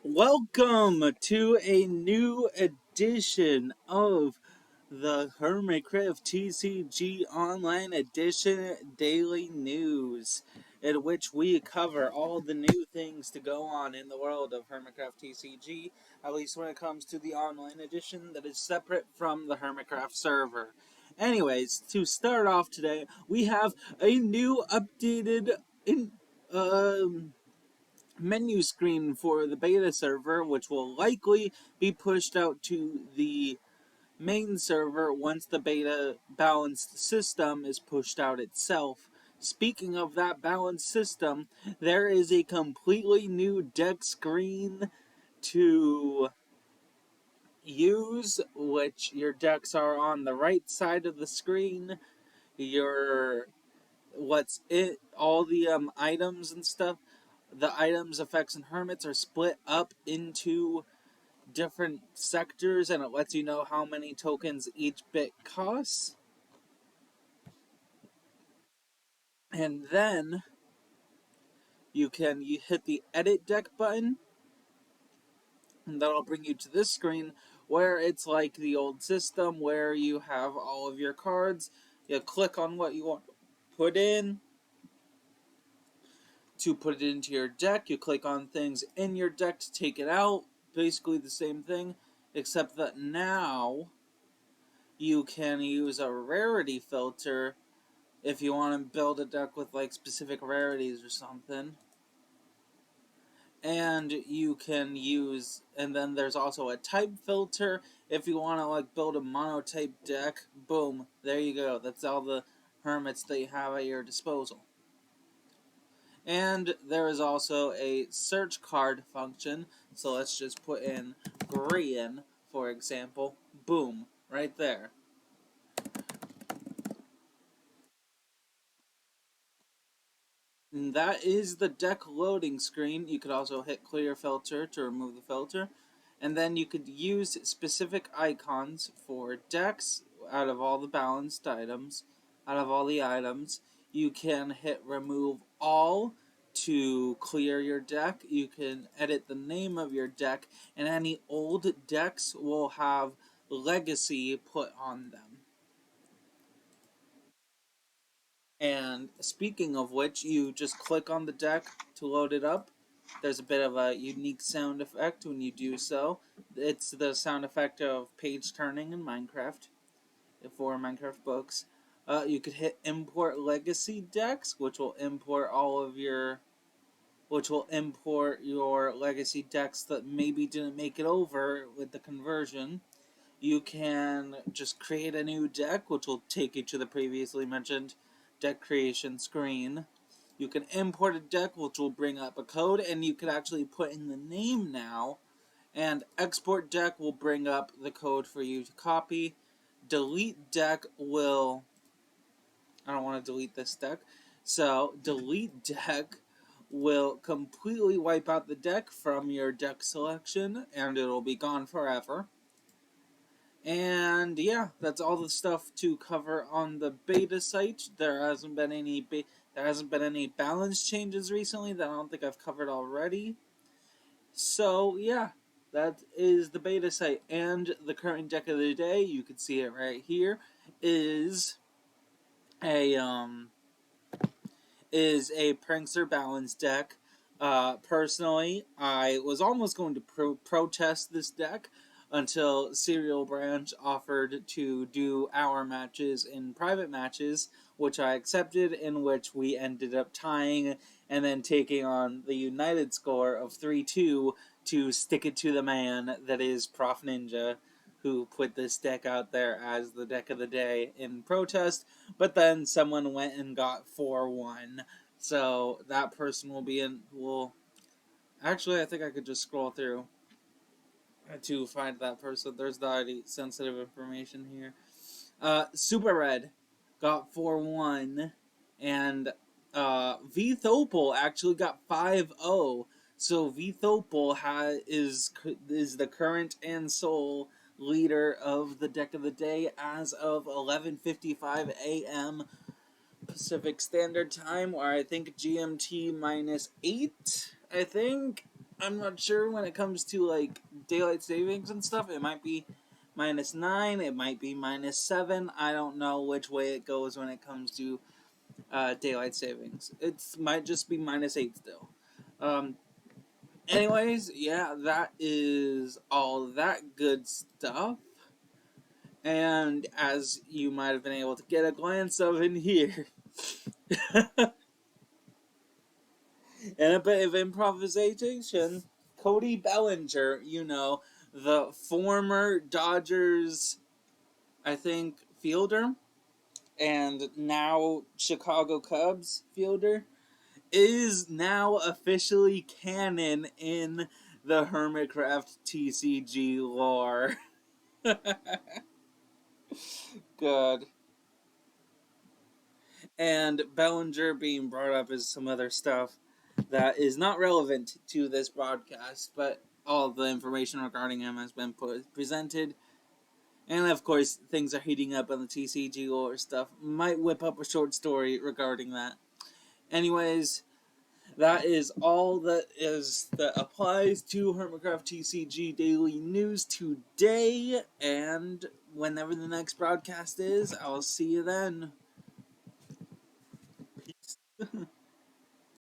Welcome to a new edition of the Hermitcraft TCG Online Edition Daily News, in which we cover all the new things to go on in the world of Hermitcraft TCG, at least when it comes to the online edition that is separate from the Hermitcraft server. Anyways, to start off today, we have a new updated menu screen for the beta server, which will likely be pushed out to the main server once the beta balanced system is pushed out itself. Speaking of that balanced system, there is a completely new deck screen to use, which your decks are on the right side of the screen. Your what's it all the items and stuff, the items, effects, and hermits are split up into different sectors, and it lets you know how many tokens each bit costs. And then you hit the edit deck button, and that'll bring you to this screen where it's like the old system where you have all of your cards. You click on what you want to put in. To put it into your deck, you click on things in your deck to take it out. Basically the same thing, except that now you can use a rarity filter if you want to build a deck with like specific rarities or something. And you can use, and then there's also a type filter if you want to like build a monotype deck. Boom, there you go. That's all the hermits that you have at your disposal. And there is also a search card function, so let's just put in Grian, for example. Boom, right there. And that is the deck loading screen. You could also hit clear filter to remove the filter. And then you could use specific icons for decks out of all the balanced items. Out of all the items, you can hit remove all to clear your deck. You can edit the name of your deck, and any old decks will have legacy put on them. And speaking of which, you just click on the deck to load it up. There's a bit of a unique sound effect when you do so. It's the sound effect of page turning in Minecraft, for Minecraft books. You could hit import legacy decks, which will import your legacy decks that maybe didn't make it over with the conversion. You can just create a new deck, which will take you to the previously mentioned deck creation screen. You can import a deck, which will bring up a code, and you can actually put in the name now. And export deck will bring up the code for you to copy. Delete deck will... I don't want to delete this deck. So, delete deck will completely wipe out the deck from your deck selection, and it'll be gone forever. And yeah, that's all the stuff to cover on the beta site. There hasn't been any balance changes recently that I don't think I've covered already. So yeah, that is the beta site. And the current deck of the day, you can see it right here, is a Prankster balance deck. Personally, I was almost going to protest this deck until Serial Branch offered to do our matches in private matches, which I accepted, in which we ended up tying and then taking on the united score of 3-2 to stick it to the man that is Prof Ninja, who put this deck out there as the deck of the day in protest, but then someone went and got 4-1. So that person will actually, I think I could just scroll through to find that person. There's the ID sensitive information here. Super Red got 4-1, and V Thopal actually got 5-0. So V Thopal is the current and sole leader of the deck of the day as of 11:55 a.m. Pacific Standard Time, or I think GMT -8. I think I'm not sure when it comes to like daylight savings and stuff. It might be -9. It might be -7. I don't know which way it goes when it comes to daylight savings. It might just be -8 still. Um, anyways, yeah, that is all that good stuff. And as you might have been able to get a glance of in here, and a bit of improvisation, Cody Bellinger, the former Dodgers, I think, fielder, and now Chicago Cubs fielder, is now officially canon in the Hermitcraft TCG lore. Good. And Bellinger being brought up as some other stuff that is not relevant to this broadcast, but all the information regarding him has been presented. And of course, things are heating up on the TCG lore stuff. Might whip up a short story regarding that. Anyways, that is all that applies to Hermitcraft TCG Daily News today. And whenever the next broadcast is, I'll see you then. Peace.